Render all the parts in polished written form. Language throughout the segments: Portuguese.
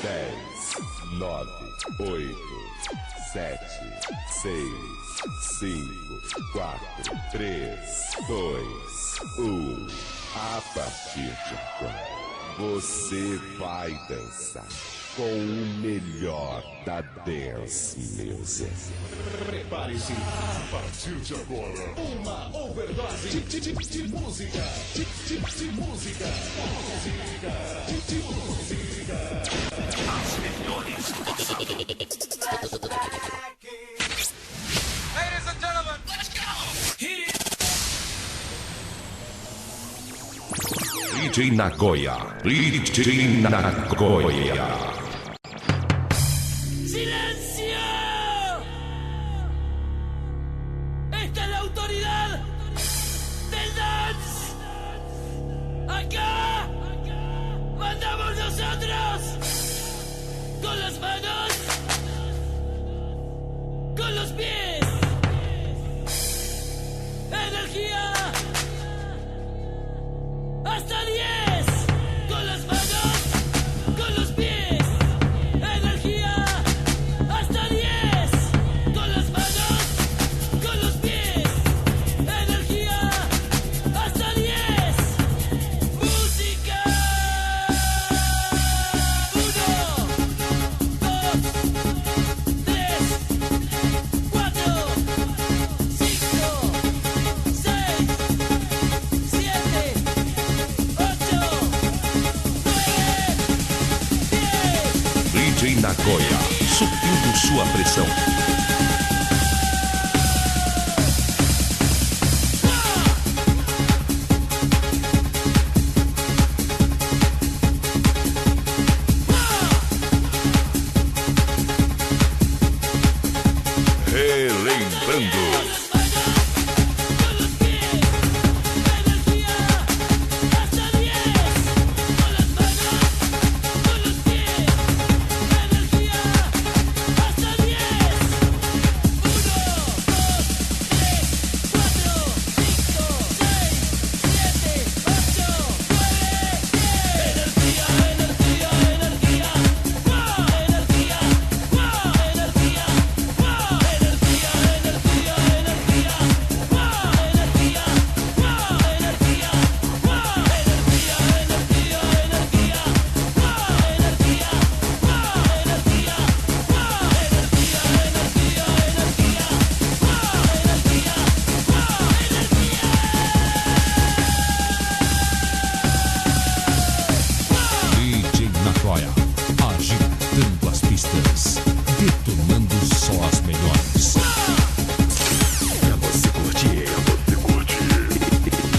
10, 9, 8, 7, 6, 5, 4, 3, 2, 1. A partir de agora, você vai dançar com o melhor da Dance Music. Prepare-se, a partir de agora, uma overdose de música. De música. As melhores do passado. Ladies and gentlemen, let's go! Hit it! DJ Nagoya. DJ Nagoya. ¡Silencio! ¡Esta es la autoridad del dance! ¡Acá! ¡Mandamos nosotros! ¡Con las manos! ¡Con los pies! ¡Energía! ¡Hasta 10! ¡Con las manos! ¡Con los pies! ¡Energía! ¡Hasta 10! ¡Con las manos! ¡Con los pies! ¡Energía! ¡Hasta 10! ¡Música! 1, 2, 3, 4, 5, 6, 7, 8, 9, 10. DJ Nagoya, subindo sua pressão. Relembrando. Agitando as pistas, detonando só as melhores. Pra você curtir,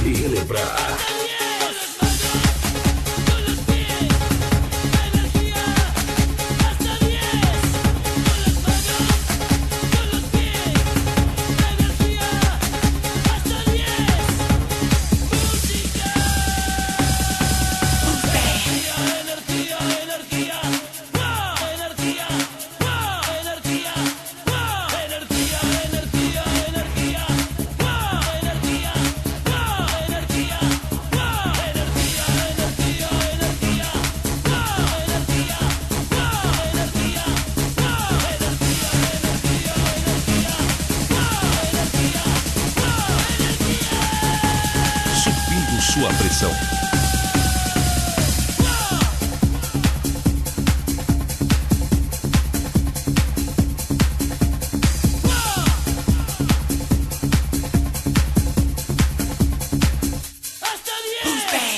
e relembrar. Sua pressão. Música!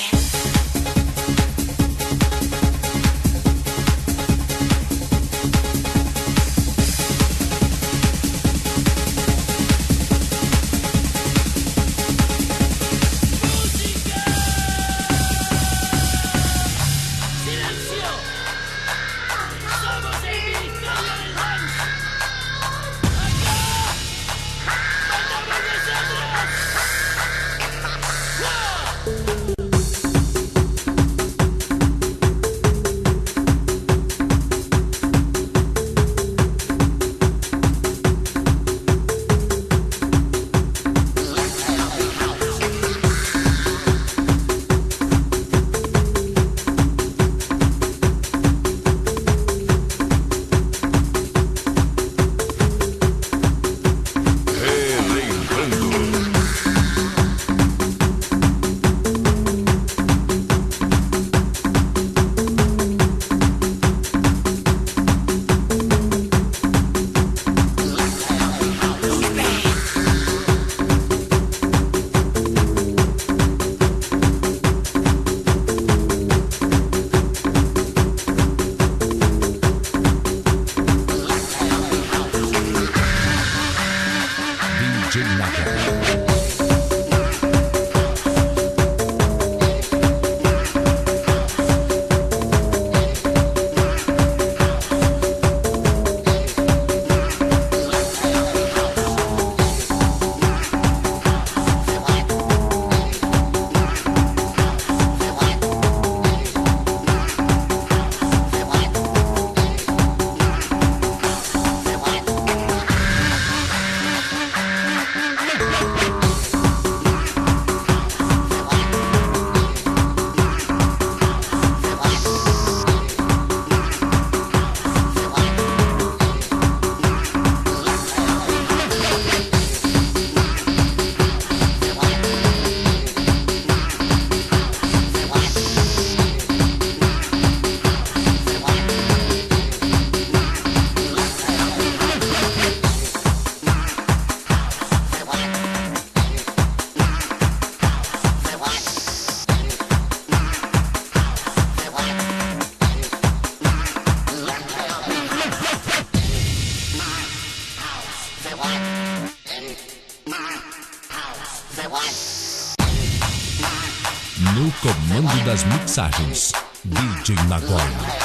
suas mixagens. DJ Nagoya.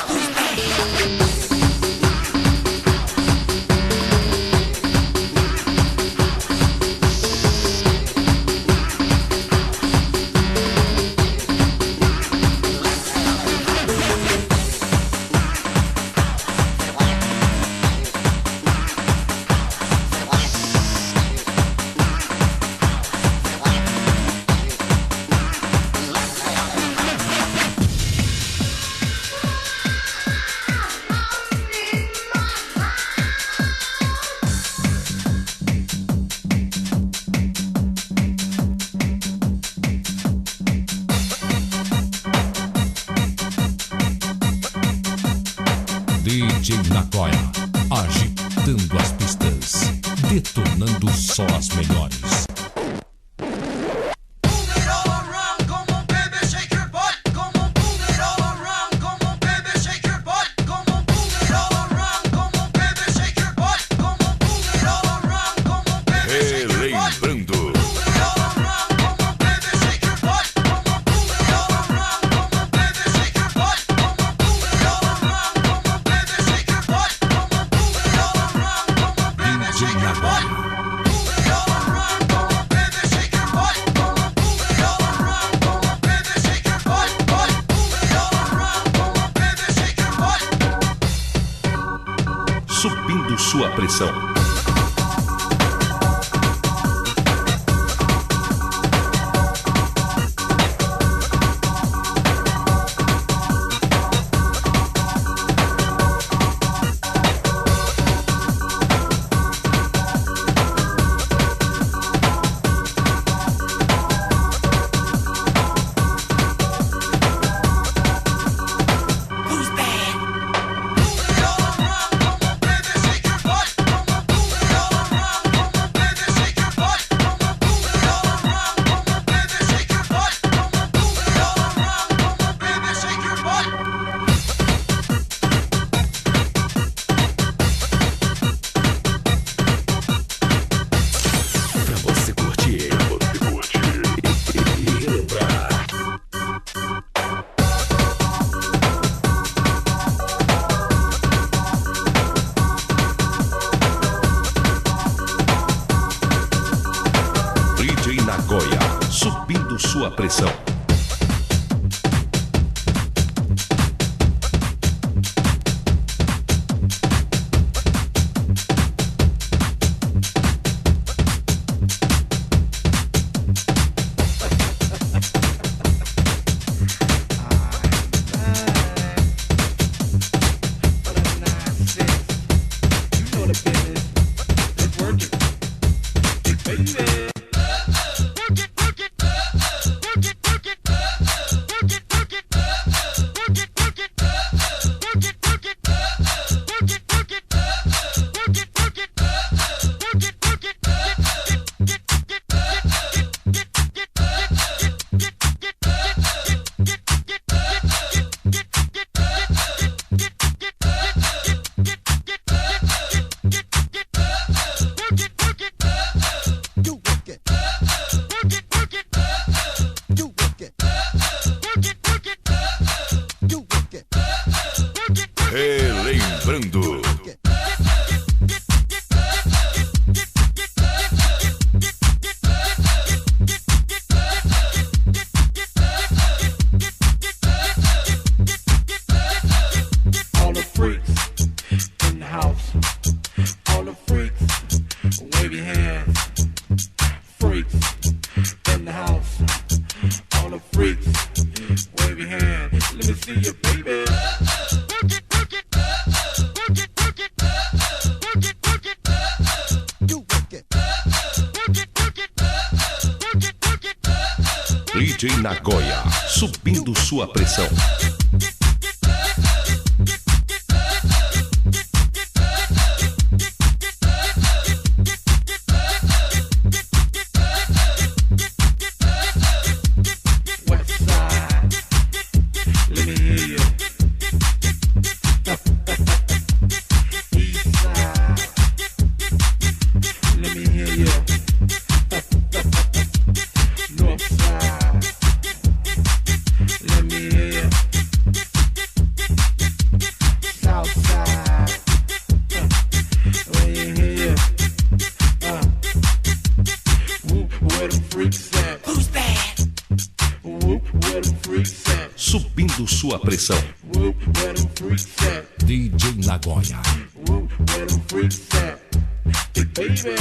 DJ Nagoya, agitando as pistas, detonando só as melhores. Relembrando. Subindo sua pressão. DJ Nagoya, subindo sua pressão. Relembrando. All the freaks in the house. All the freaks, wave your hands. Freaks in the house. All the freaks, wave your hands. Let me see you, baby. DJ Nagoya, subindo sua pressão. Let me subindo sua pressão. Where them freaks at? DJ Nagoya. Where them freaks at? Baby.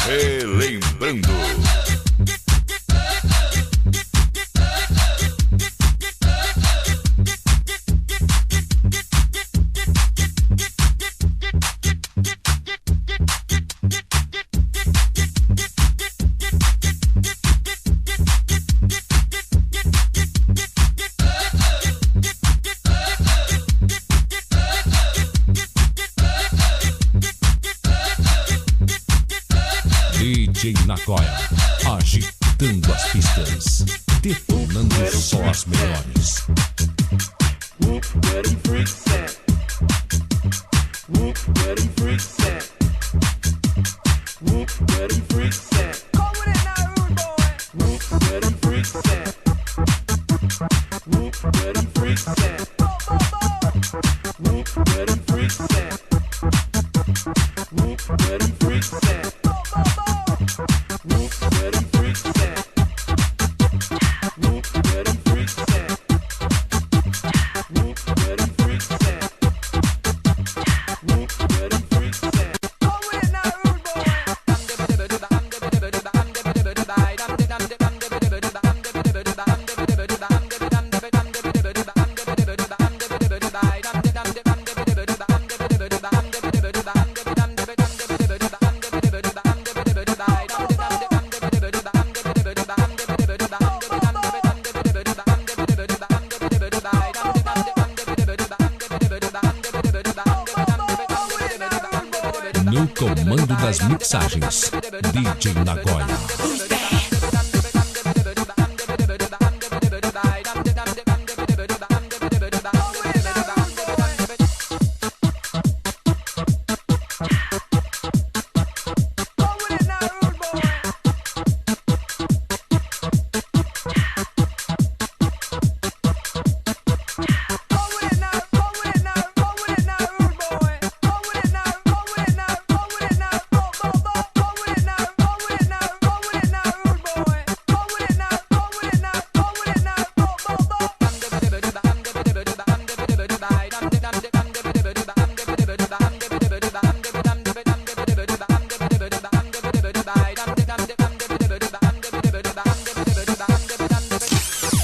Relembrando. DJ Nagoya, agitando as pistas, detonando só as melhores. Where them freaks at? Where them freaks at? Where them freaks at? Come with it now, rude boy. Where them freaks at? Where them freaks at? Where them freaks at? Where them freaks at? Where them freaks at? Where them freaks at? Where them freaks at? Where them freaks at? Come with it now, rude boy. No comando das mixagens, DJ Nagoya.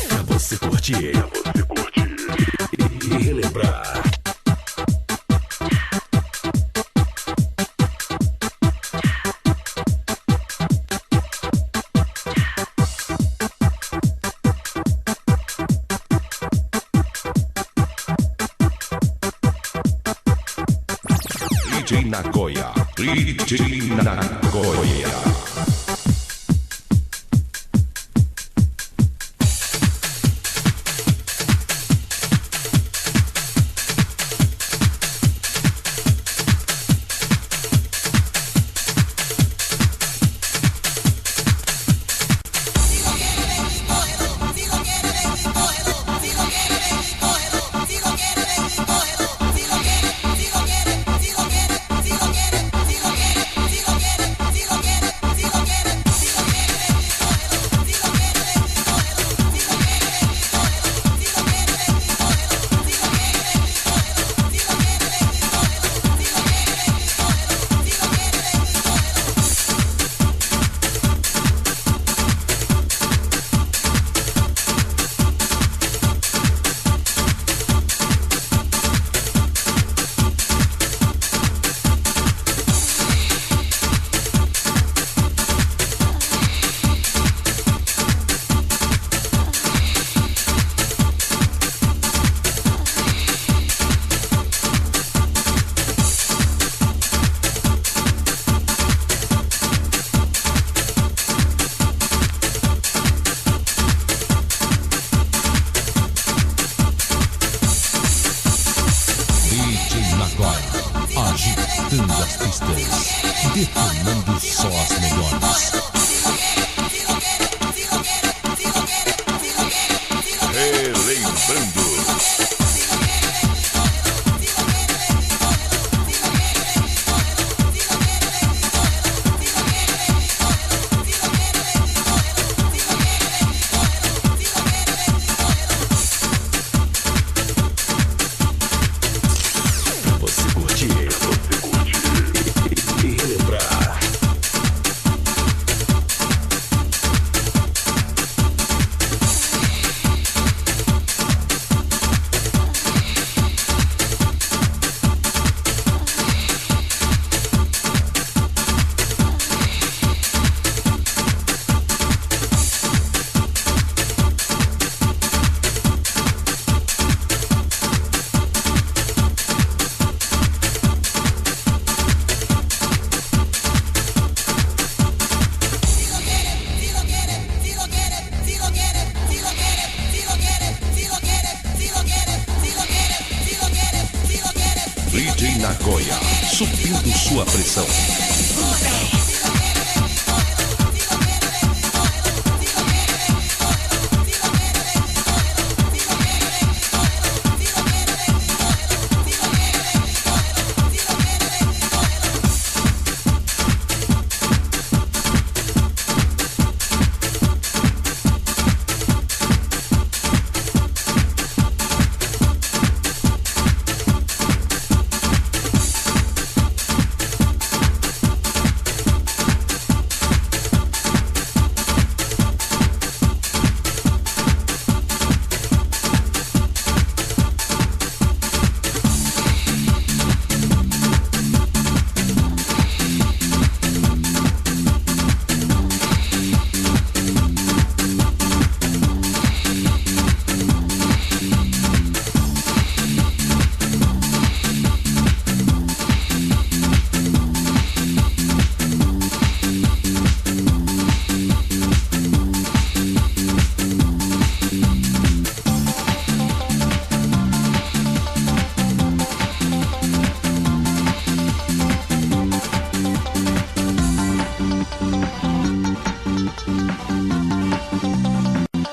Pra você curtir e relembrar. DJ Nagoya, DJ Nagoya. agitando as pistas, detonando só as melhores. Relembrando. Você curtir e relembrar. DJ Nagoya, subindo sua pressão.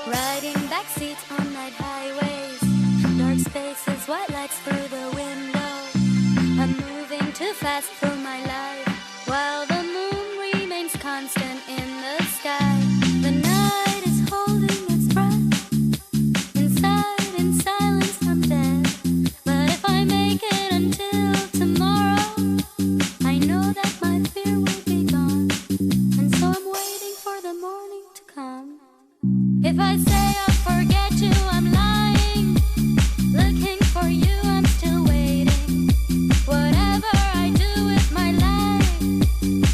Riding backseats on night highways, dark spaces, white lights through the window. I'm moving too fast through my life, while the moon remains constant in the sky. The night is holding its breath, inside in silence I'm dead. But if I make it until tomorrow, I know that my fear will be gone, and so I'm waiting for the morning to come. If I say I'll forget you, I'm lying. Looking for you, I'm still waiting. Whatever I do with my life,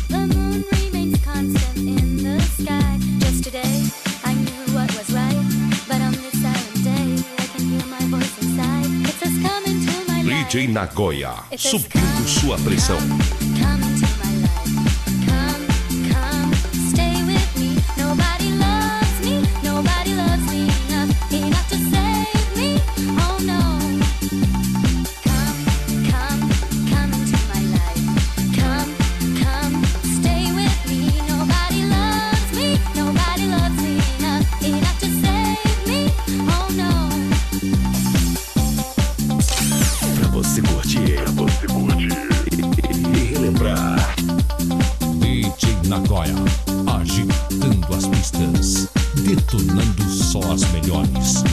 the moon remains constant in the sky. Just today, I knew what was right, but on this silent day, I can hear my voice inside. It says come into my life. DJ Nagoya, subindo sua pressão. Come into my life. Come, come, stay with me. Nobody loves me. Nobody loves me enough to save me. Oh no. Come, come, come into my life. Come, come, stay with me. Nobody loves me. Nobody loves me enough to save me. Oh no. Pra você curtir e relembrar. DJ Nagoya, agitando as pistas, detonando só as melhores.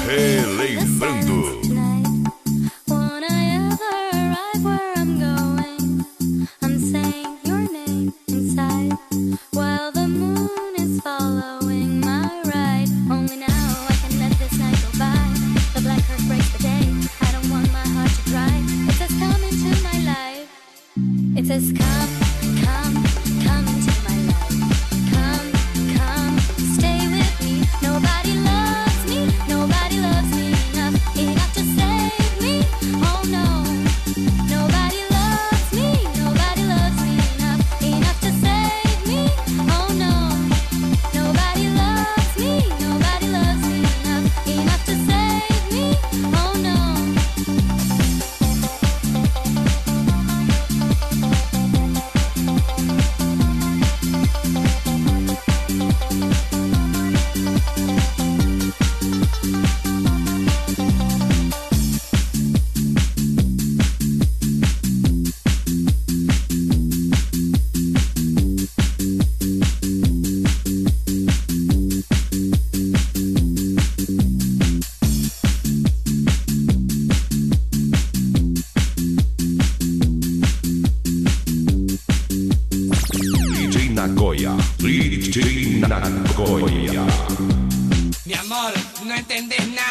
Relembrando. Won't I ever arrive where I'm going? I'm saying your name inside, while the moon is following my ride. Only now I can let this night go by. The black earth breaks the day. I don't want my heart to dry. It says come into my life. It says come, come, come into my life. Come, come, stay with me. Nobody loves me. Nobody loves me enough to save me. Oh no. Nobody loves me. Nobody loves me enough to save me. Oh no. Nobody loves me. Nobody loves me enough to save me. Oh no.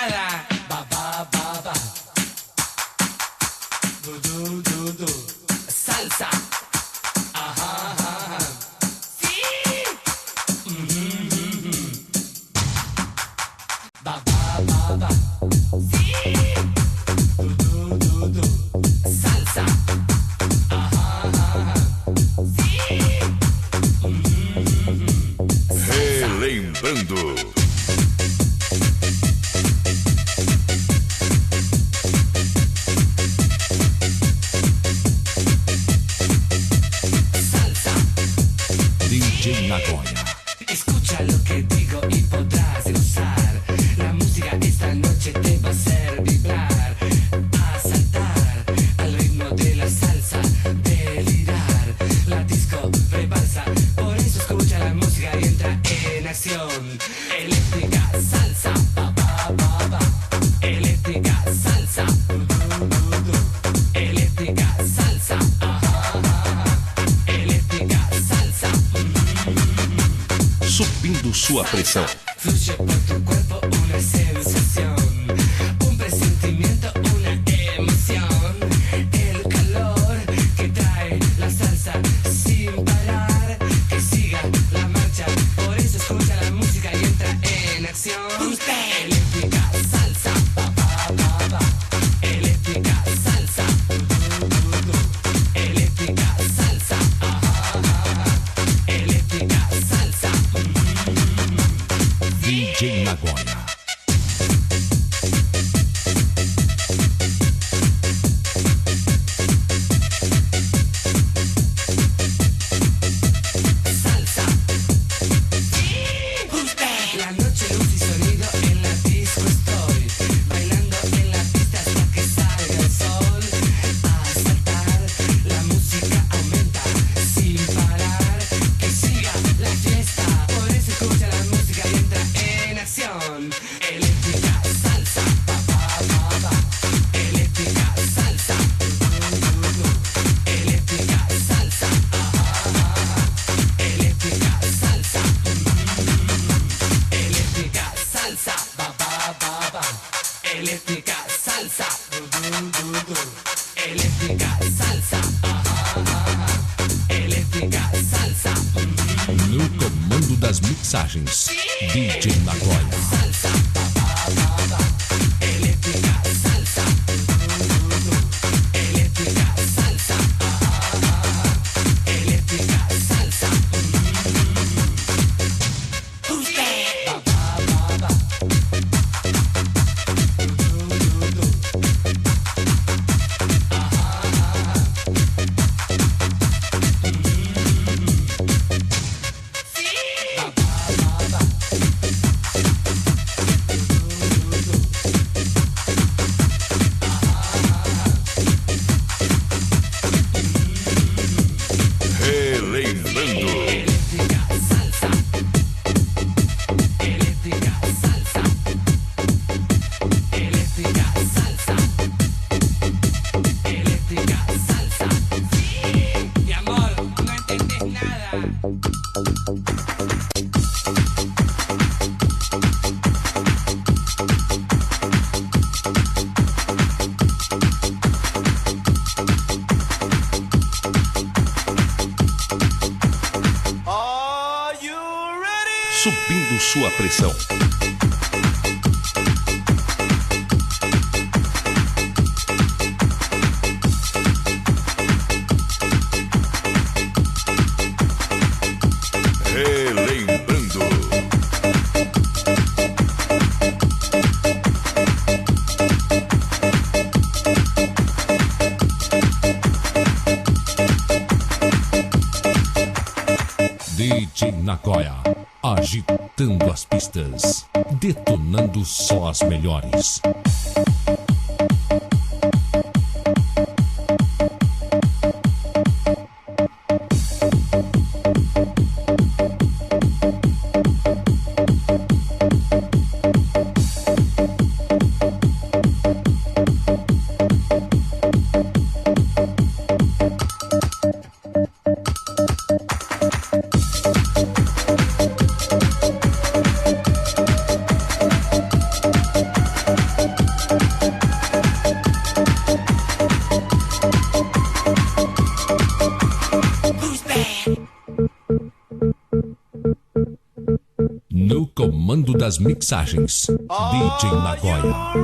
nada. Ba ba ba ba. Du du du du. Salsa. Ajá, ajá, ajá. Sí. Ba ba ba ba. Sí. Du du du. Salsa. Ajá, ajá, ajá. Sí. Relembrando. DJ Nagoya. Escucha lo que digo y podrás gozar. La música esta noche te va a hacer vibrar, a saltar al ritmo de la salsa, delirar. La disco rebalsa, por eso escucha la música y entra en acción. Eléctrica salsa, ba ba ba ba. Eléctrica salsa, eléctrica salsa, ajá, ajá. Eléctrica salsa. Subindo sua pressão. Fluye por tu cuerpo una sensación, un presentimiento, una emoción. El calor que trae la salsa sin parar, que siga la marcha. Por eso escucha la música y entra en acción. Eléctrica salsa, ba ba ba ba. Eléctrica salsa, eléctrica salsa, ajá, ajá. Eléctrica salsa. DJ Nagoya. Salsa. La noche, luz y sonido en la disco estoy, bailando en la pista hasta que salga el sol. A saltar, la música aumenta sin parar, que siga la fiesta. Por eso escucha la música y entra en acción. Eléctrica salsa, ba ba ba ba. Eléctrica salsa, eléctrica salsa, ajá, ajá. Eléctrica salsa, eléctrica salsa, ba ba ba ba. Eléctrica salsa, eléctrica salsa, ajá, ajá. Eléctrica salsa, No comando das mixagens, DJ Nagoya. salsa, ba ba ba ba. Eléctrica salsa, eléctrica salsa, ajá, ajá. Eléctrica salsa. Ba ba ba ba. Relembrando. Eléctrica salsa, eléctrica salsa, eléctrica salsa, eléctrica salsa. Sí, mi amor, no entendés nada. Subindo sua pressão. Relembrando. DJ Nagoya, agitando as pistas, detonando só as melhores. das mixagens, DJ Nagoya.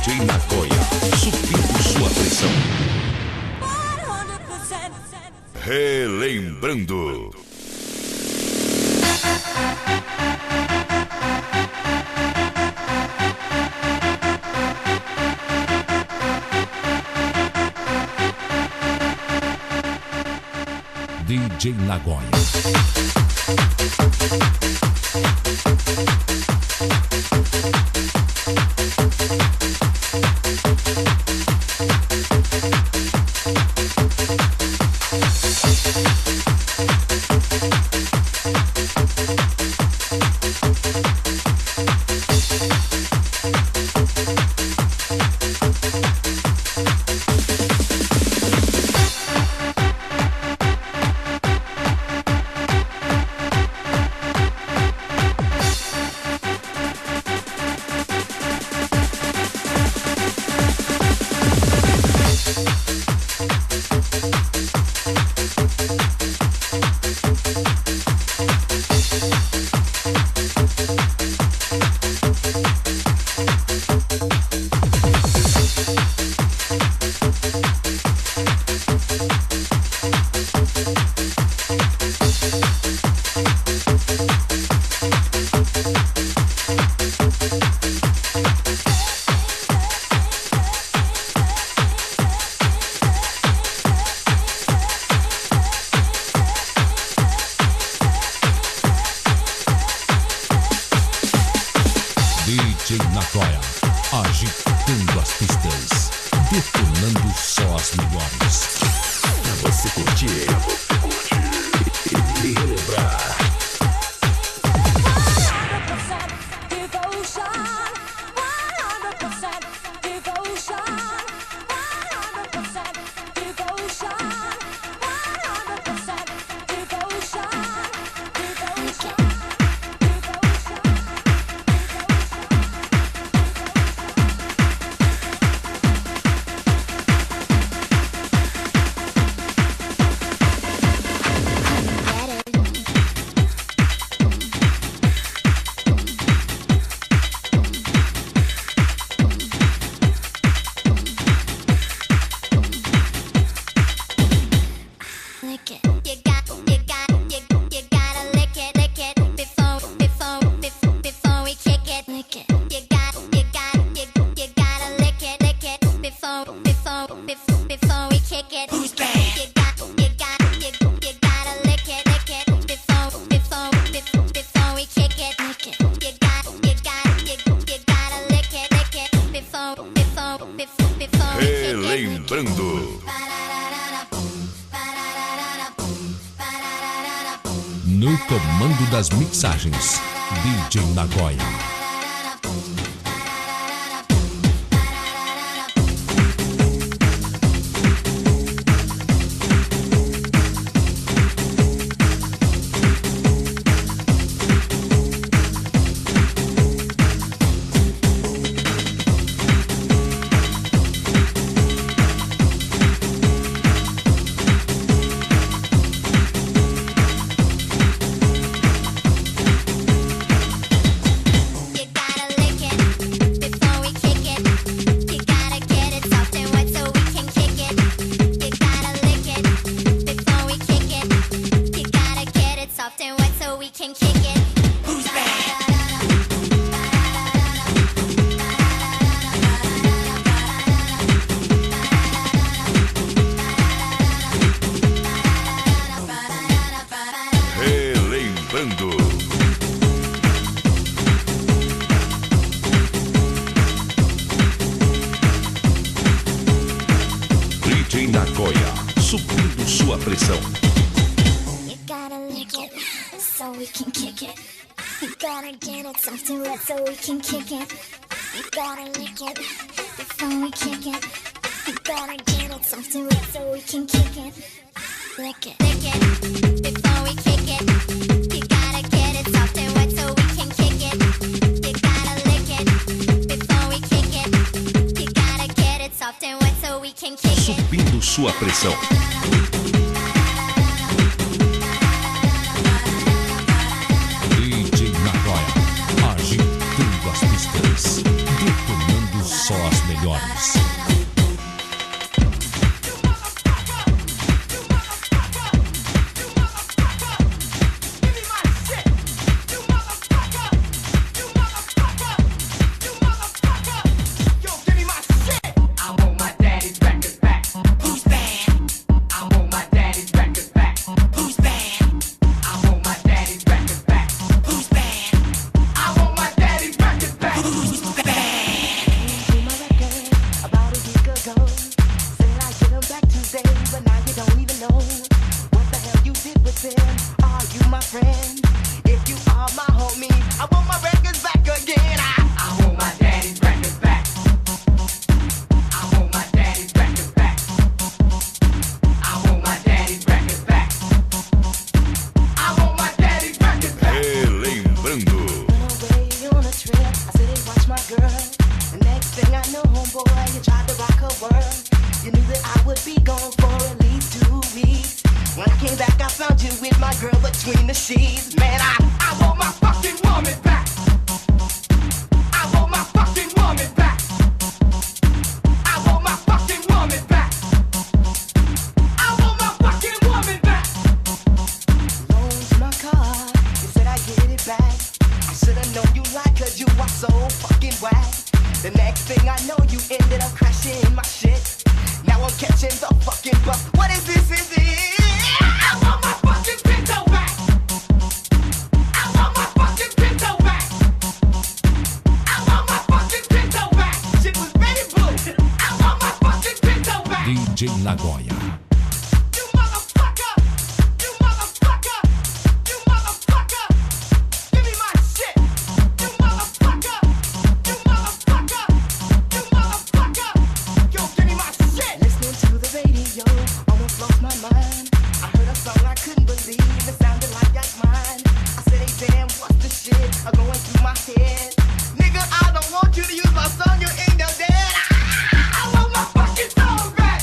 DJ Nagoya, subindo sua pressão. Relembrando. DJ Nagoya. DJ Nagoya, agitando as pistas, detonando só as melhores. Pra você curtir e relembrar. Relembrando. No comando das mixagens, DJ Nagoya. DJ Nagoya, subindo sua pressão. You gotta lick it, so we can kick it. You gotta get it soft and wet so we can kick it. You gotta lick it before we kick it. You gotta get it soft and wet so we can kick it. Lick it before we kick it. You gotta get it soft and wet so we can kick it. You gotta lick it before we kick it. You gotta get it soft and wet so we can kick it. Subindo sua pressão. DJ Nagoya, agitando as pistas, detonando só as melhores. Between the sheets, man, I want my fucking woman back. I want my fucking woman back. I want my fucking woman back. I want my fucking woman back. Loaned my car, you said I get it back. I should've known you like her, you are so fucking whack. The next thing I know, you ended up crashing my shit. Now I'm catching the fucking bus. What is this? Is it? I want my fucking Pinto back. I want my fucking Pinto back. I want my fucking Pinto back. Shit was very blue. I want my fucking Pinto back. DJ Nagoya. You motherfucker. You motherfucker. You motherfucker. Give me my shit. You motherfucker. You motherfucker. You motherfucker. Yo, give me my shit. Listening to the radio, almost lost my mind. I heard a song I couldn't believe, it sounded like mine. I said, hey damn, what's the shit going through my head? Nigga, I don't want you to use my song, you ain't no dead. I want my fucking song back.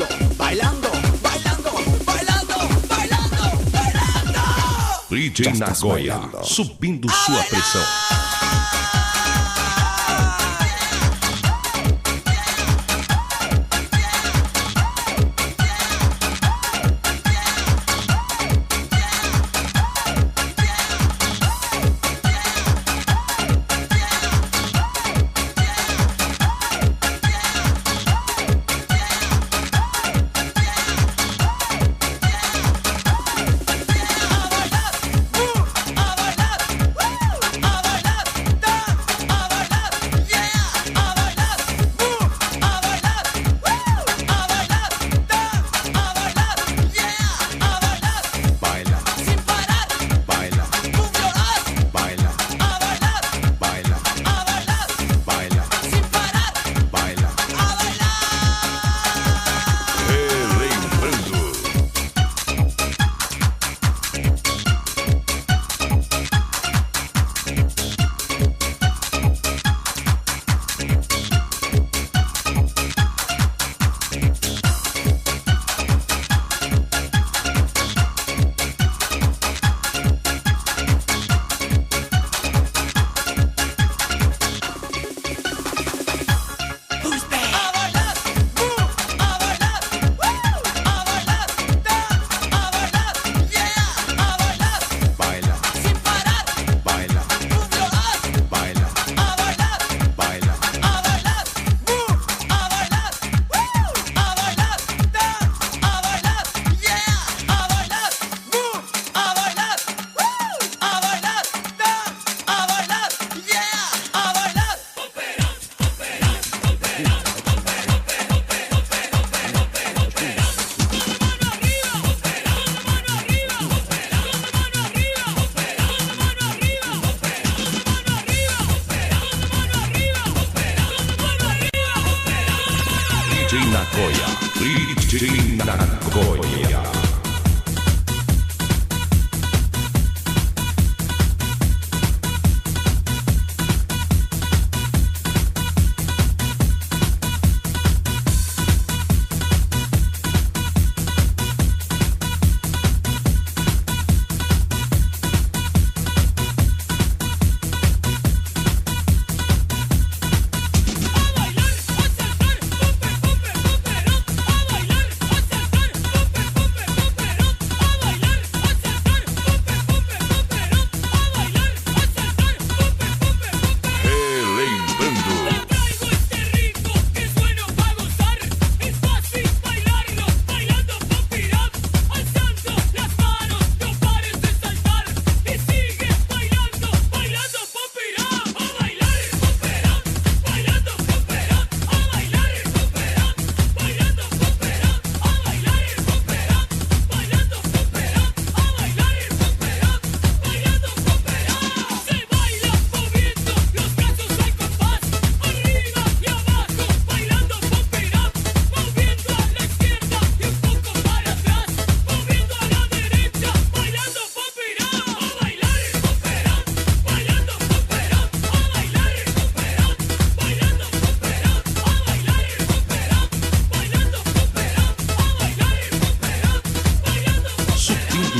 DJ Nagoya, subindo sua pressão. DJ Nagoya, DJ Nagoya.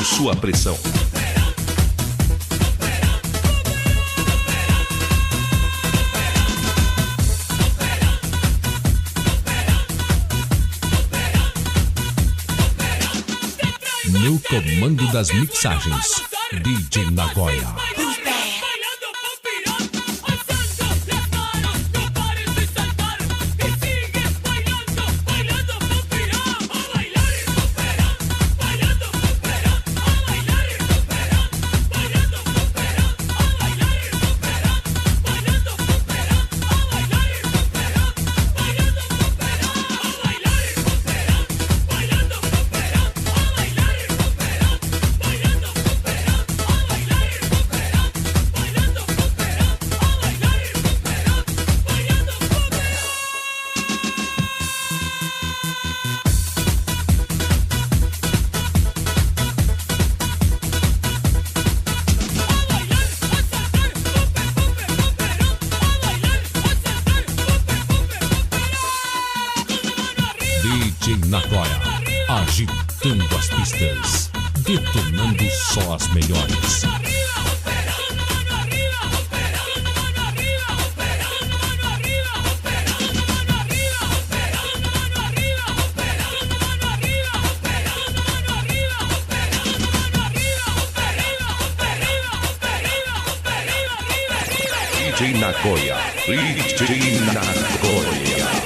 Sua pressão. No comando das mixagens, DJ Nagoya. DJ Nagoya, agitando as pistas. Detonando só as melhores. DJ Nagoya. DJ Nagoya.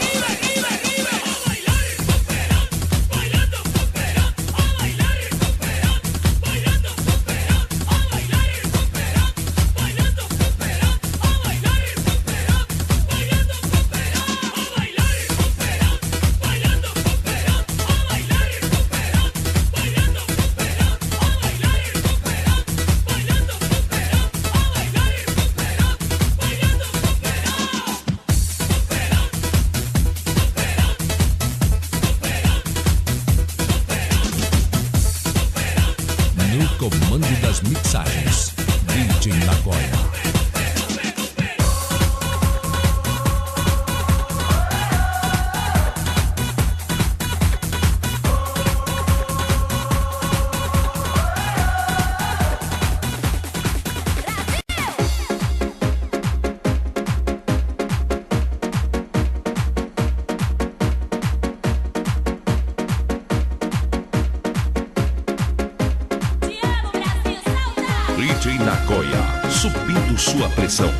No comando das mixagens, DJ Nagoya. DJ Nagoya, subindo sua pressão.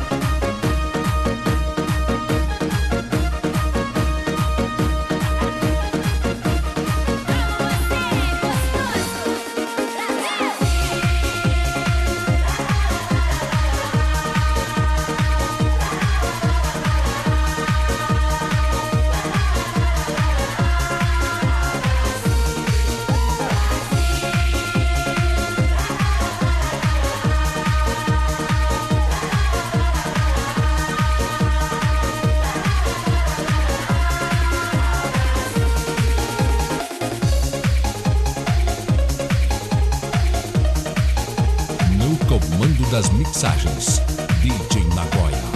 No comando das mixagens, DJ Nagoya.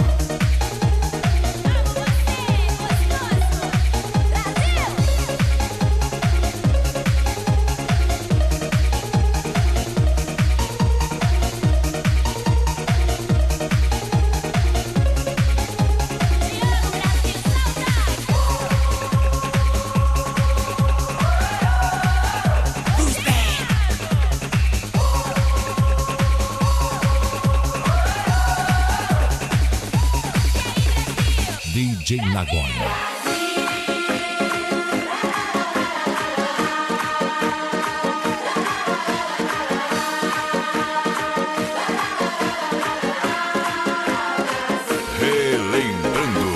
DJ Nagoya. Relembrando.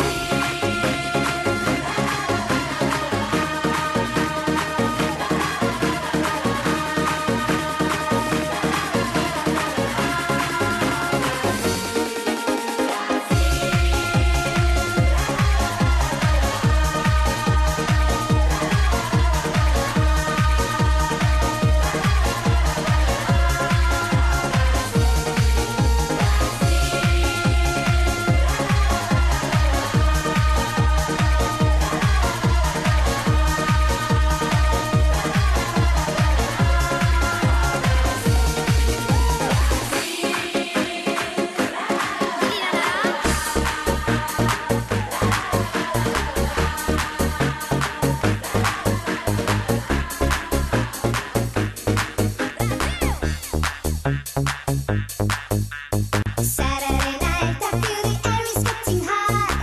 Saturday night, I feel the air is getting hot.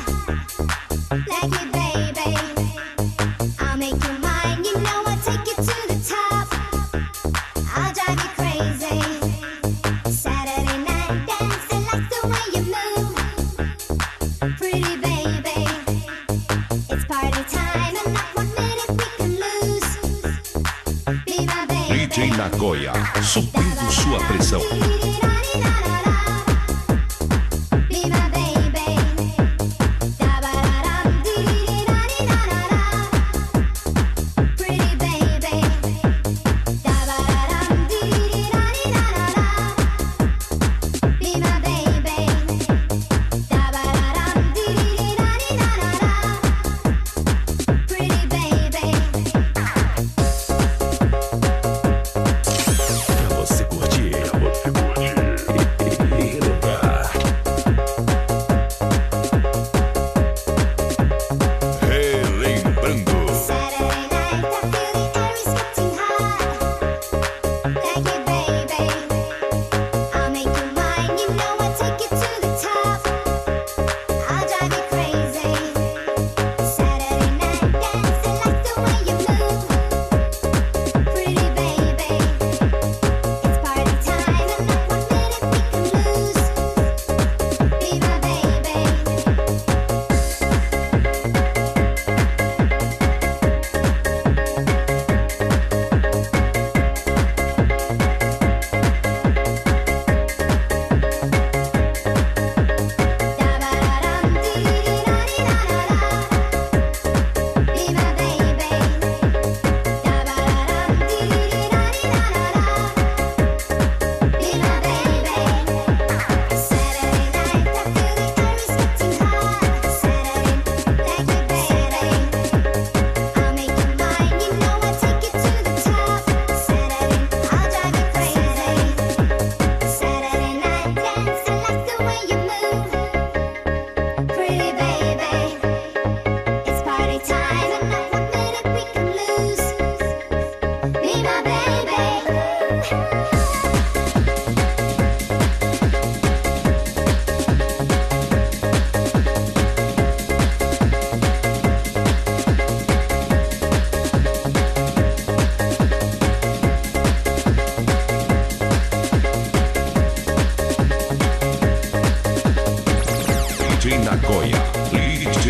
Like it, baby. I'll make you mine. You know I'll take you to the top. I'll drive you crazy. Saturday night dancing, like the way you move. Pretty baby. It's party time and not 1 minute we can lose. Be my baby. DJ Nagoya, subindo sua pressão. Be my baby. Pretty baby. Be my baby. Pretty baby.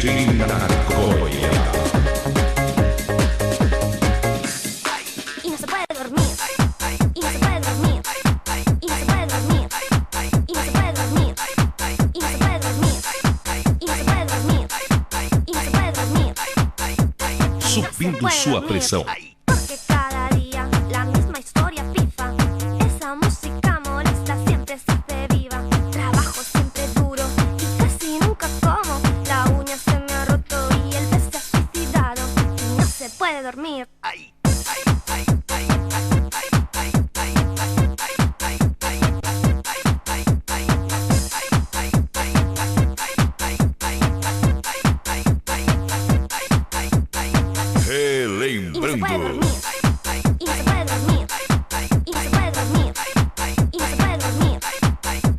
DJ Nagoya. Y no se puede dormir. Y no se puede dormir. Y no se puede dormir. Y no se puede dormir. Y no se puede dormir. Y no se puede dormir. Y no se puede dormir. Subindo sua pressão. Porque cada día la misma historia pifa. Esa música molesta siempre se hace viva. Trabajo siempre duro y casi nunca como. La uña se me ha roto y el pez se ha suicidado. Y no se puede dormir. Relembrando. Y no se puede dormir. Y no se puede dormir. Y no se puede dormir.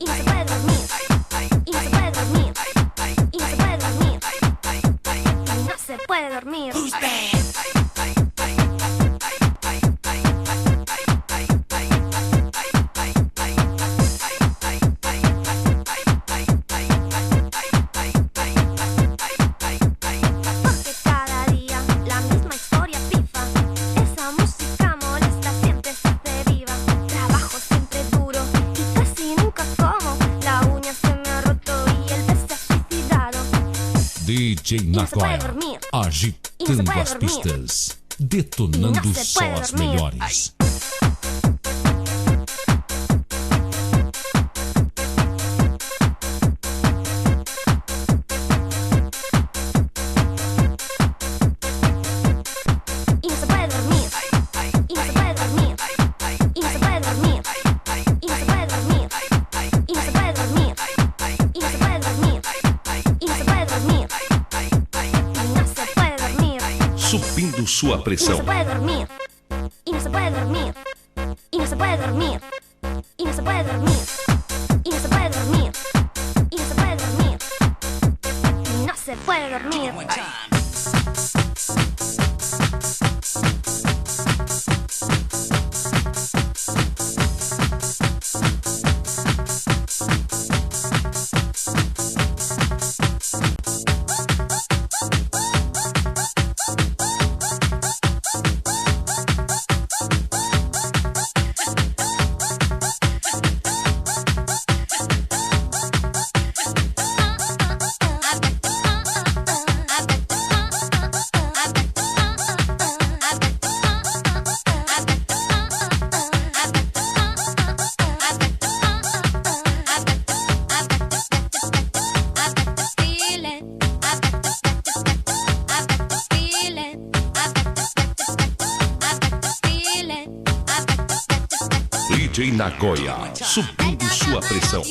Y no se puede dormir. Y no se puede dormir. Y no se puede dormir. Y no se puede dormir. Porque cada día la misma historia pifa. Esa música molesta siempre se hace viva. Trabajo siempre duro y casi nunca como. La uña se me ha roto y el pez se ha suicidado. DJ no se puede Nagoya, dormir. agitando puede as dormir. pistas, detonando E não se só puede as dormir. melhores. Y no se puede dormir. Y no se puede dormir. Y no se puede dormir. Y no se puede dormir. Y no se puede dormir. Y no se puede dormir. Y no se puede dormir. Y no se puede dormir. Subindo sua Y no pressão. se puede dormir. Y no se puede dormir. Y no se puede dormir. Y no se puede dormir. Y no se puede dormir. Y no se puede dormir. Y no se puede dormir. DJ Nagoya. Subindo sua pressão.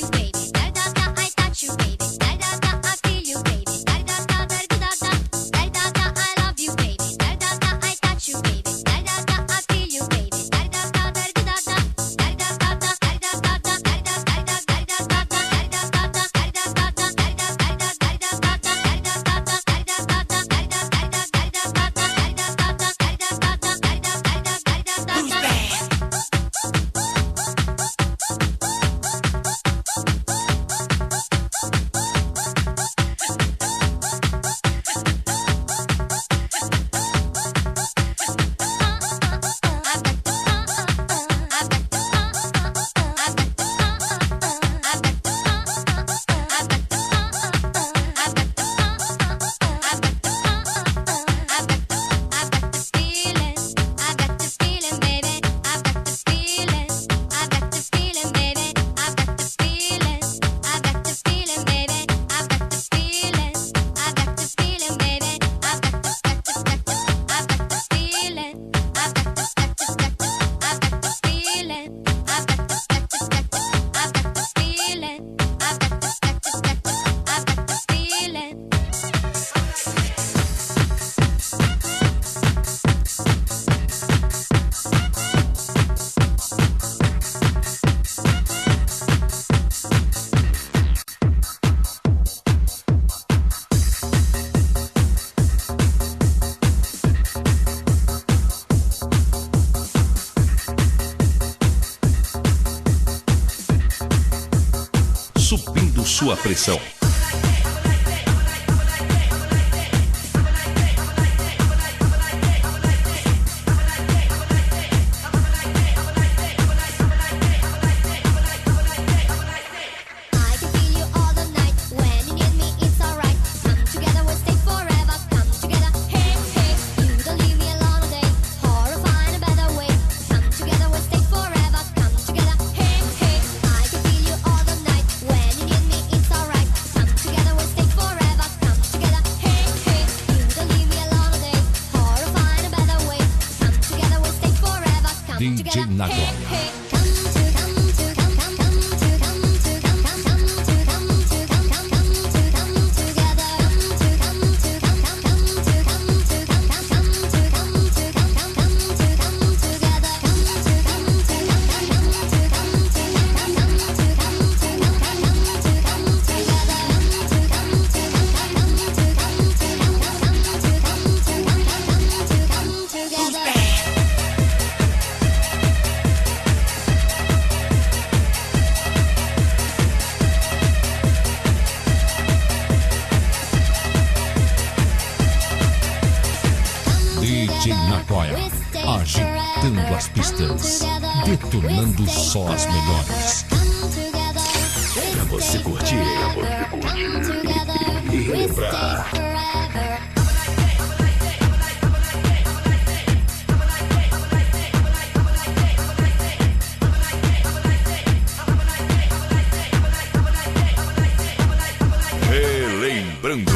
Subindo sua pressão. DJ Nagoya. DJ Nagoya, agitando as pistas, detonando só as melhores. Pra você curtir e relembrar. Relembrando.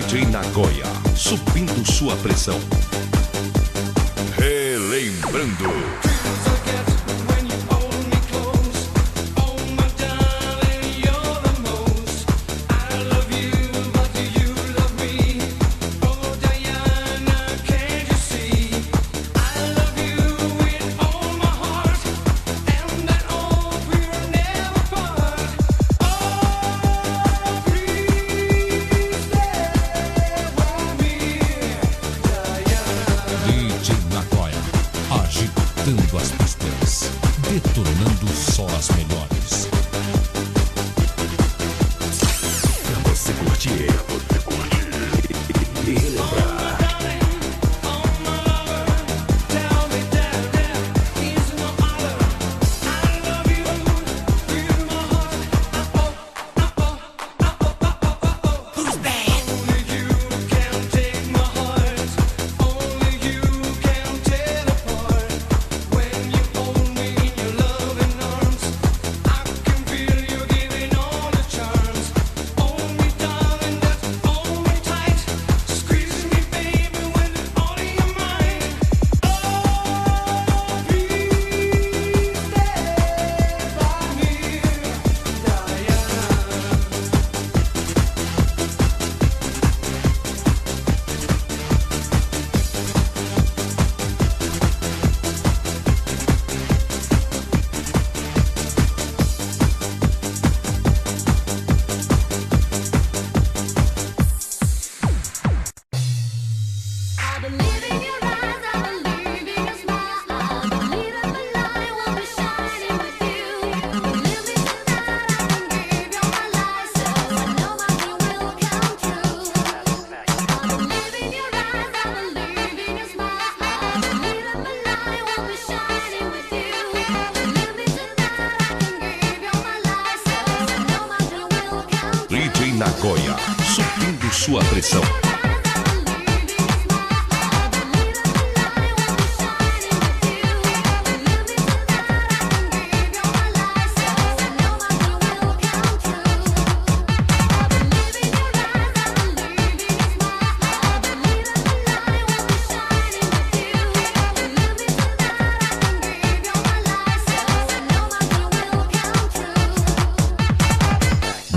DJ Nagoya, subindo sua pressão. Relembrando. DJ Nagoya, agitando Nagoya, subindo sua pressão.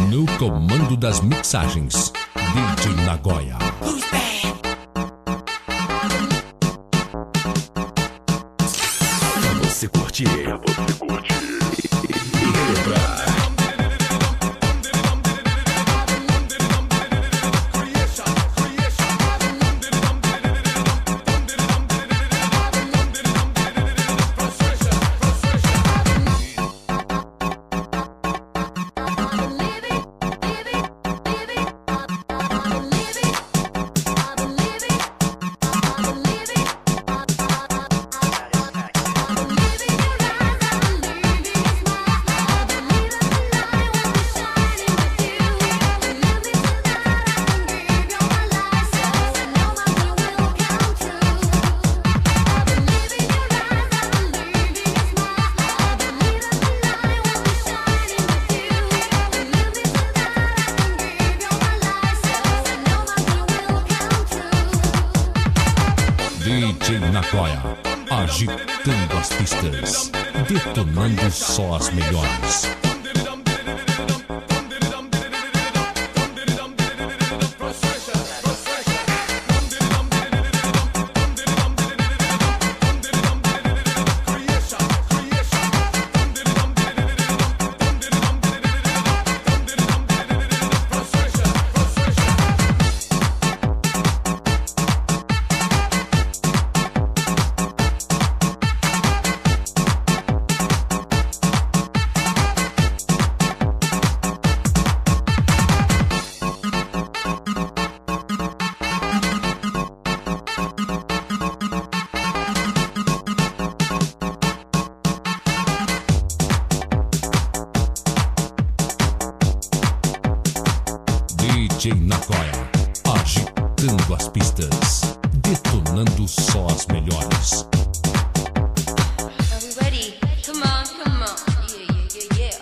No comando das mixagens, DJ Nagoya. Pra você curtir, e relembrar. DJ Nagoya, agitando as pistas, detonando só as melhores. DJ Nagoya, agitando as pistas, detonando só as melhores. Are we ready? Come on, come on. Yeah.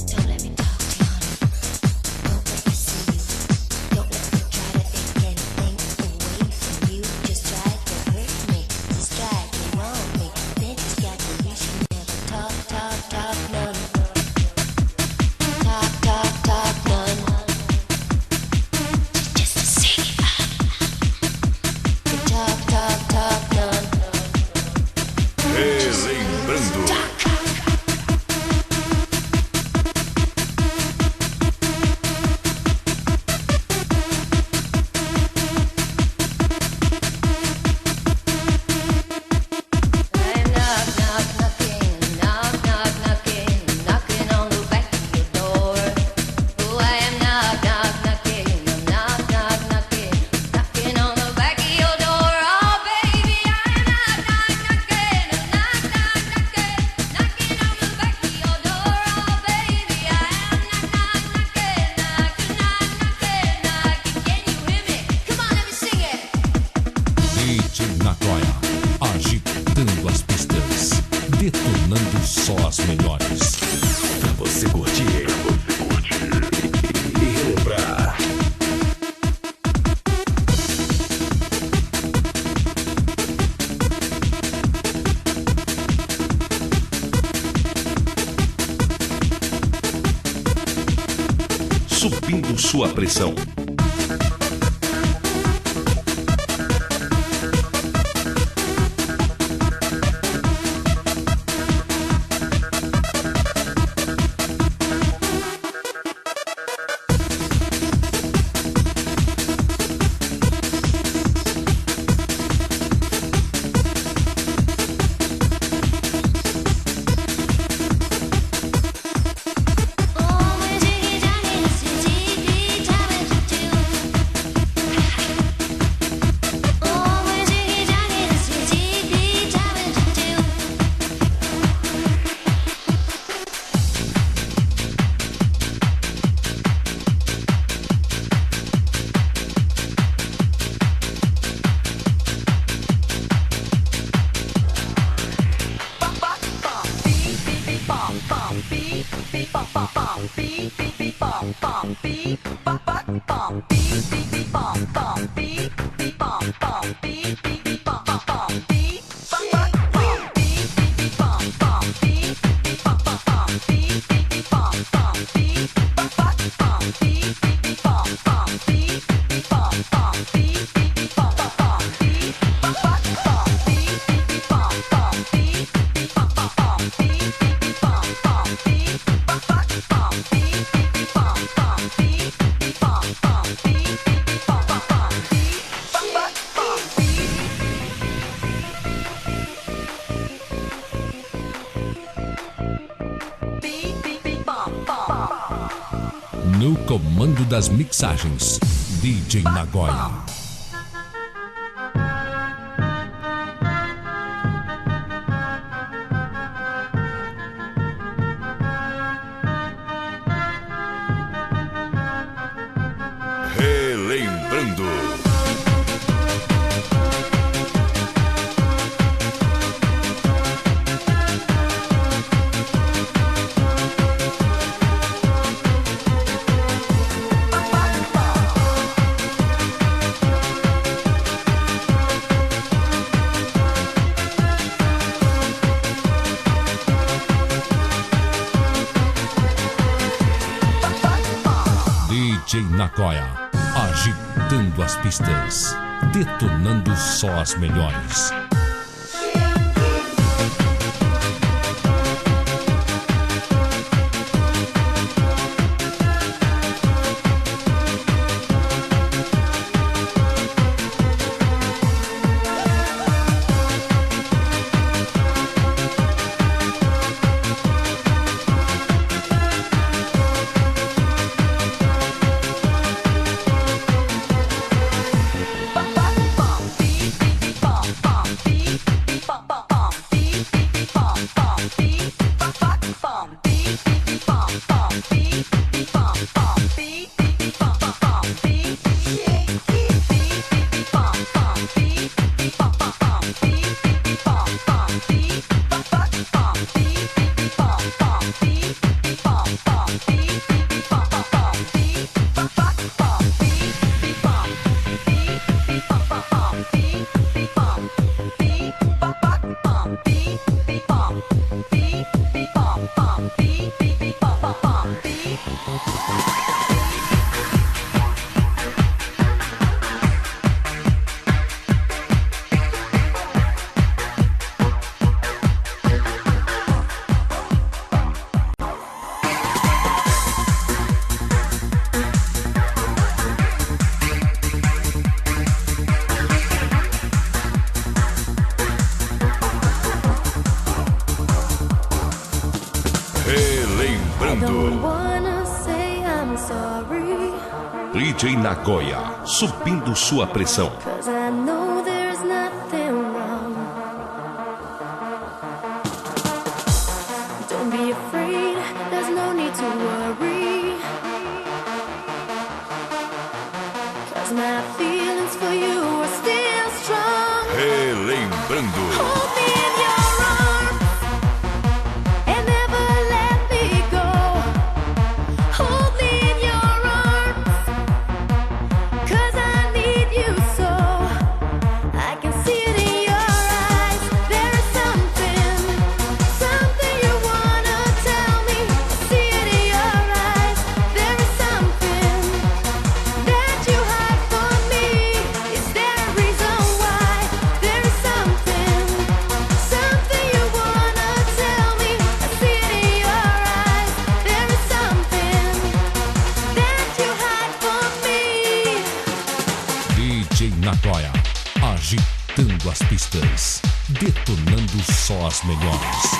Don't let me talk to you, honey. Don't let me see you. Don't let me try to take anything away from you. Just try to hurt me, distract me, wrong me. Then just got to wish you never talk none. Talk none. Just to see talk none. Relembrando. Knocking on the back of your door. Oh, I am knocking, knocking on the back of your door. Oh, baby, I am knocking on the back of your door. Oh, baby, I am knocking. Can you hear me? Come on, let me sing it. DJ Nagoya, agitando as pistas, detonando só as melhores. Pra você curtir, e relembrar. Subindo sua pressão. Oh, we're digging down into deep, deep time. No comando das mixagens, DJ Nagoya. Relembrando. DJ Nagoya, agitando as pistas, detonando só as melhores. DJ Nagoya, subindo sua pressão. Relembrando. Nagoya, agitando as pistas, detonando só as melhores.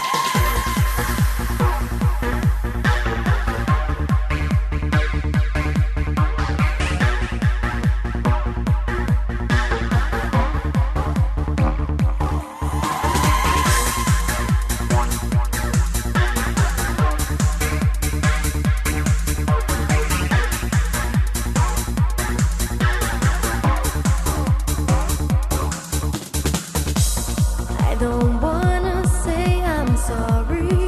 Don't wanna say I'm sorry.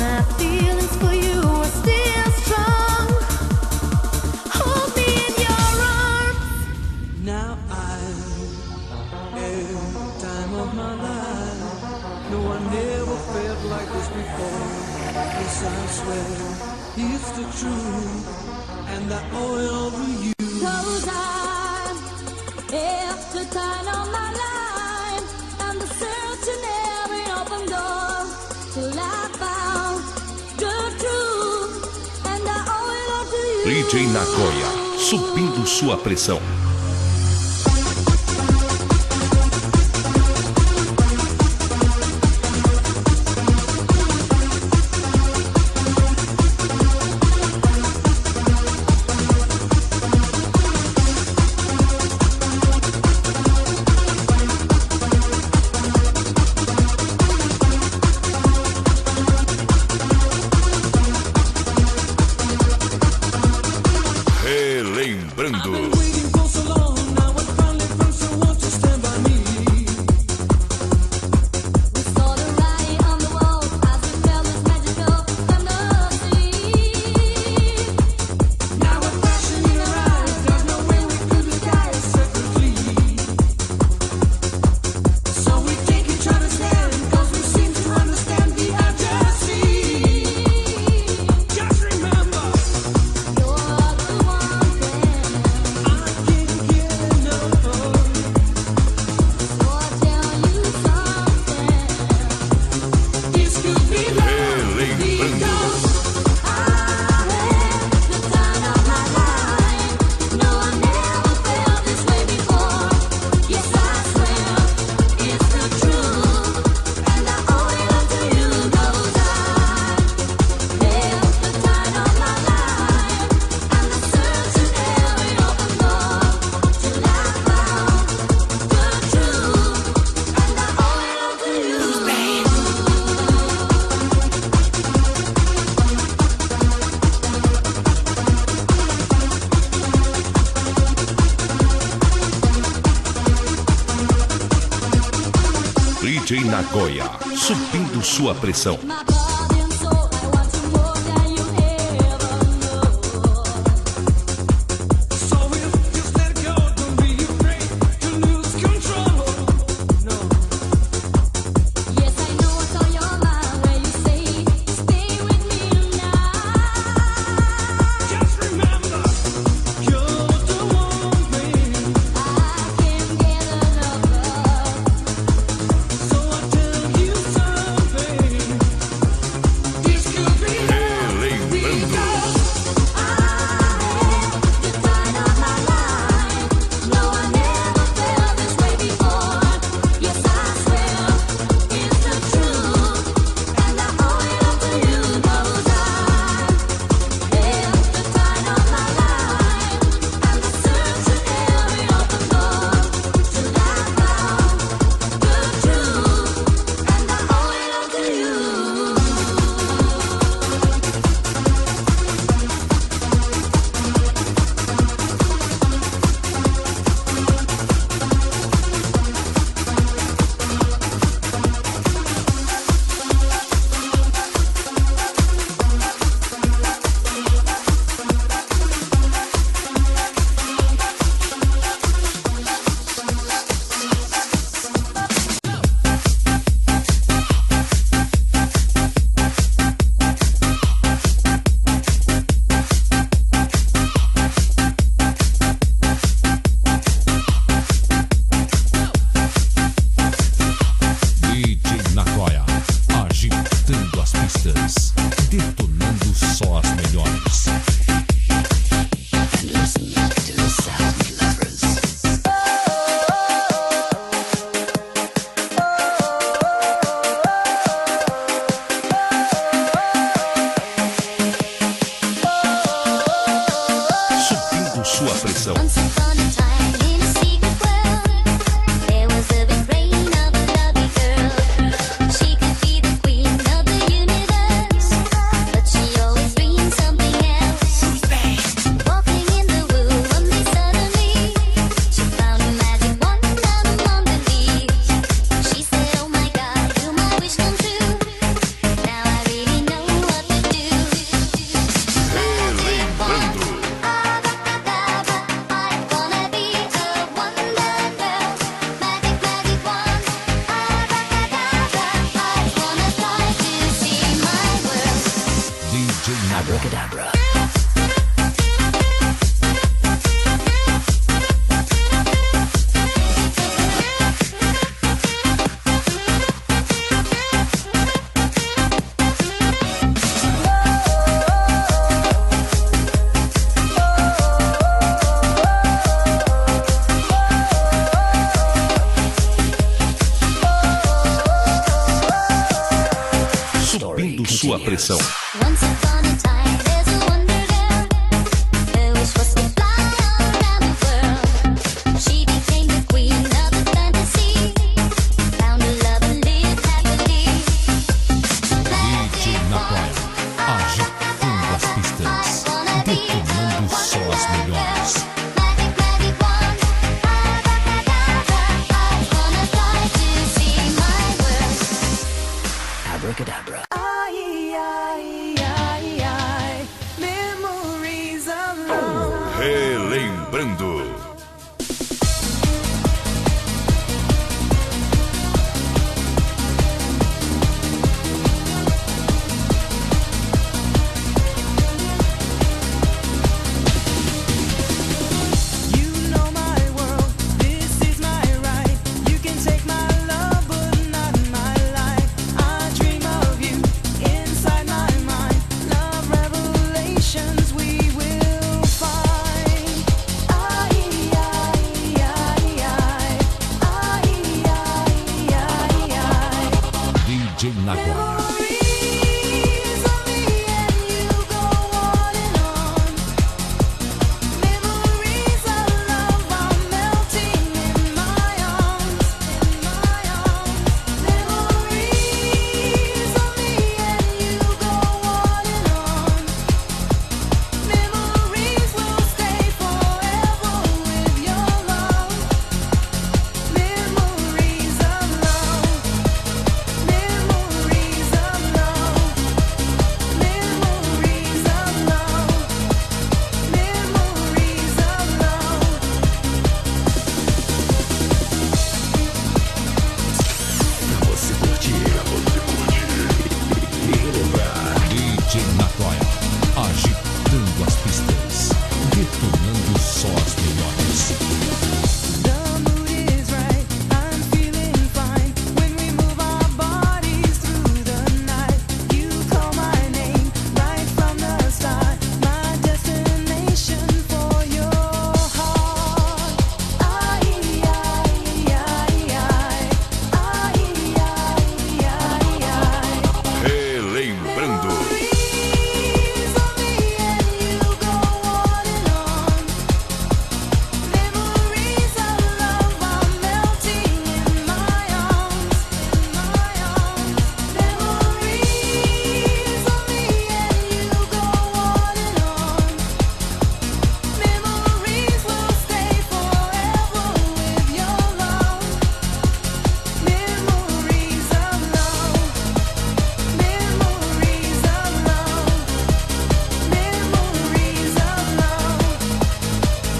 My feelings for you are still strong. Hold me in your arms. Now I'm every time of my life. No, I never felt like this before. Yes, I swear it's the truth, and I owe it all to you. Cause I'm after time of my life. I'm the searching every open door till I found the truth, and I owe it all to you. DJ Nagoya, subindo sua pressão. Relembrando. Waiting for so long, now I finally found someone to stand by me. We saw the writing on the wall as we felt this magical fantasy. Now a passion in our eyes, there's no way we could disguise separately. So we take each other's hand, cause we seem to understand the urgency. Just remember, You're the one thing. I can't get enough. So I'll tell you something. This could be love, Relembrando. I had the time of my life. No, I never felt this way before. Yes, I swear it's the truth, and I owe it all to you. Cause I had the time of my life. I'm the searching every open door till I found the truth, and I owe it all to you. DJ Nagoya, subindo sua pressão. My body and soul, I want you more than you ever know. so if just let go, don't be afraid to lose control. No. Yes, I know what's on your mind when you say, stay with me tonight. Just remember, you're the one thing. I can't get enough of. So I tell you something. This could be love. Relembrando. I had the time of my life. No, I never felt this way before. Yes, I swear it's the truth, and I owe it all to you. Cause I had the time of my life. I'm the searching every open door till I found the truth, and I owe it all to you. DJ Nagoya, agitando as pistas, detonando só as melhores. Subindo sua pressão. Once upon a time in a secret world, there was a big brain of a lovely girl. She could be the queen of the universe, but she always dreamed something else. Walking in the womb one day suddenly, she found a magic wand down among the leaves. She said, oh my God, do my wish come true. Now I really know Abracadabra. Subindo sua pressão. Once upon a time, there's a wonder girl who was supposed to fly all around the world. She became the queen of the fantasy, found a love and lived happily. DJ Nagoya, agitando as pistas, detonando só as melhores. Magic, magic wand, abracadabra. I wanna fly to see my world. Abracadabra. Memories of love. Relembrando. You know my world, this is my right. You can take my love, but not my life. I dream of you inside my mind. Love revelations we will find. DJ Nagoya. Memories of me and you go on and on. Memories of love are melting in my arms, Memories of me and you go on and on. Memories will stay forever with your love. Memories of love. Memories of love. Memories of love. Memories of love. Você curtir, DJ Nagoya, agitando as pistas, detonando só as melhores. The mood is right, I'm feeling fine. When we move our bodies through the night, you call my name right from the start. My destination for your heart. Relembrando. Memories of me and you go on and on. Memories of love are melting in my arms, Memories of me and you go on and on. Memories will stay forever with your love. Memories of love. Memories of love. Memories of love.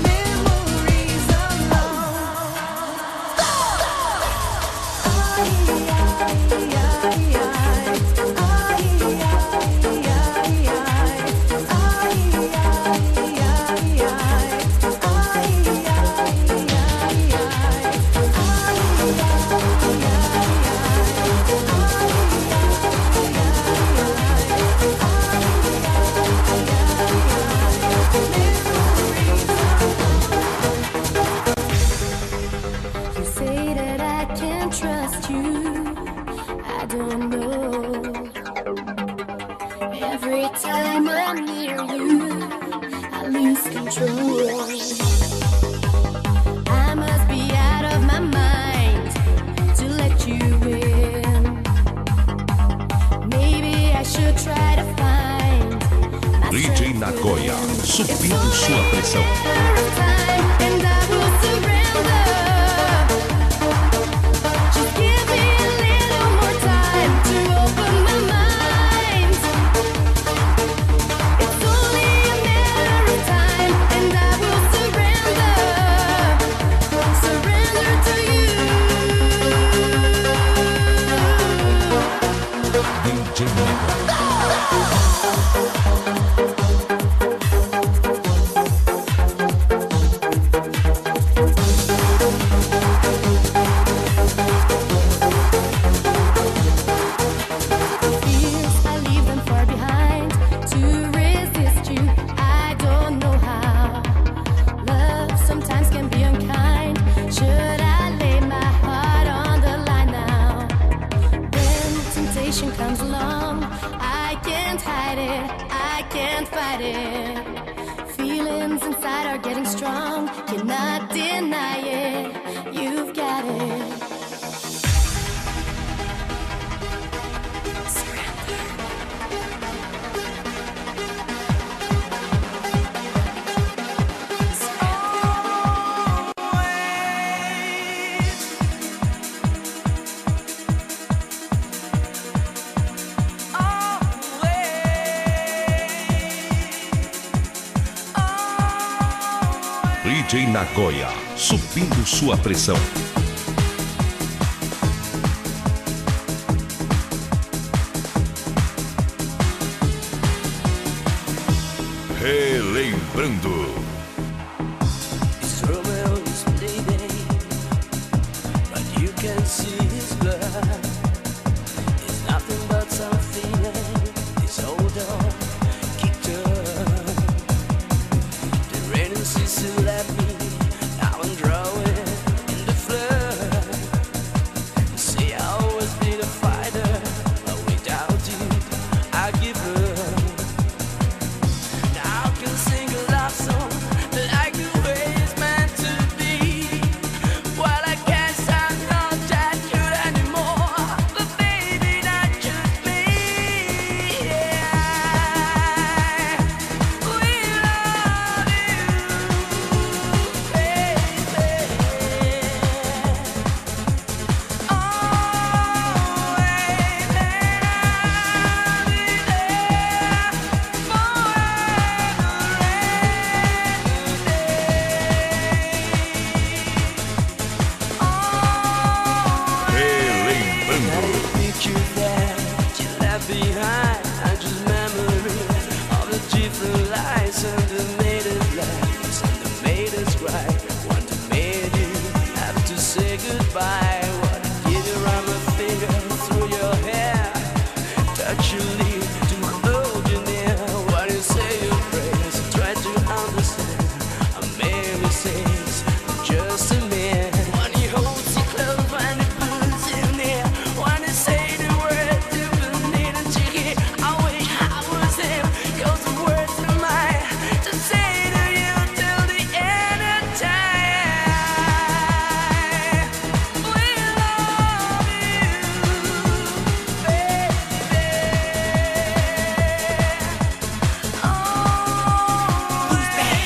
Memories You say that I can trust you. I don't know. Every time I'm near you, I lose control. I must be out of my mind to let you in. Maybe I should try to find myself DJ Nagoya, within. subindo sua pressão. Matter of time, and I will surrender. Just give me a little more time to open my mind. It's only a matter of time, and I will surrender. Surrender to you. DJ Nagoya. hide it, I can't fight it. Feelings inside are getting strong, cannot deny it. You've got it. DJ Nagoya, subindo sua pressão. Relembrando. It's Romeo is bleeding, but you can see his blood. It's nothing but some feeling. This old dog kicked up. The rain ceases to let me. Now I'm drawing in the flood. See, I always been a fighter, but without you, I give up. Now I can sing a love song like the way it's meant to be. Well, I guess I'm not that good anymore, but baby, not just me. Yeah. We love you, baby. Relembrando. Picture that you left behind, and just memories of the different lights and the made it lights and the made us cry. One that made you have to say goodbye. What I did around my finger through your hair, touch your lips to hold you near. What you say your prayers, try to understand. I made mistakes, I'm just a man. When he holds you close, when he pulls you near, when he say the words you need to hear, I wish I was him, 'cause the words are mine to say to you till the end of time. We love you, baby. Who's that?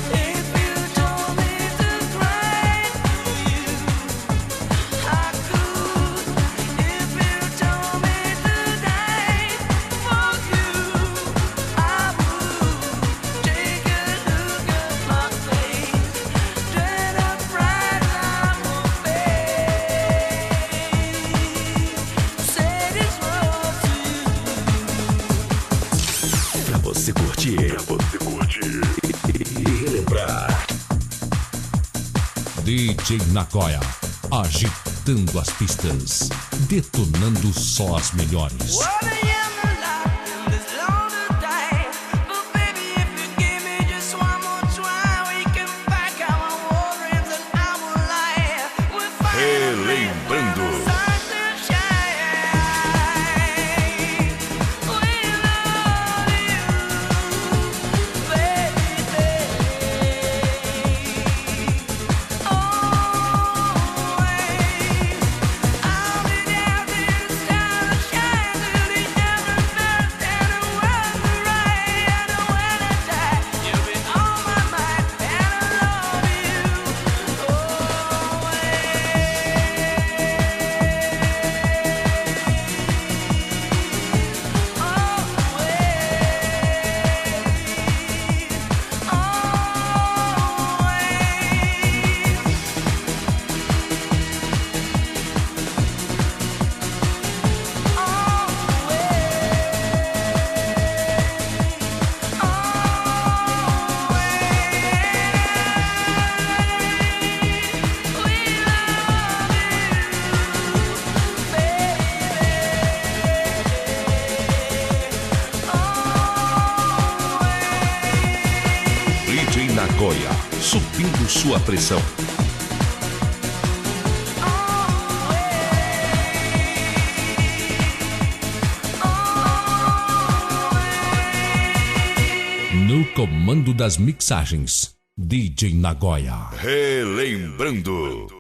If you told me to cry for you, I could. If you told me to die for you, I would. Take a look at my face, dread of pride on my face. Say this word to you. Pra você curtir. E relembrar. DJ Nagoya, agitando as pistas, detonando só as melhores. What I am alive in this lonely time, but baby, if you give me just one more try, we can back our worries and our life. We'll find Relembrando. the sun to shine. We love you, baby. Always, I'll be there till the sun shines till the Nagoya, subindo sua pressão. No comando das mixagens, DJ Nagoya. Relembrando.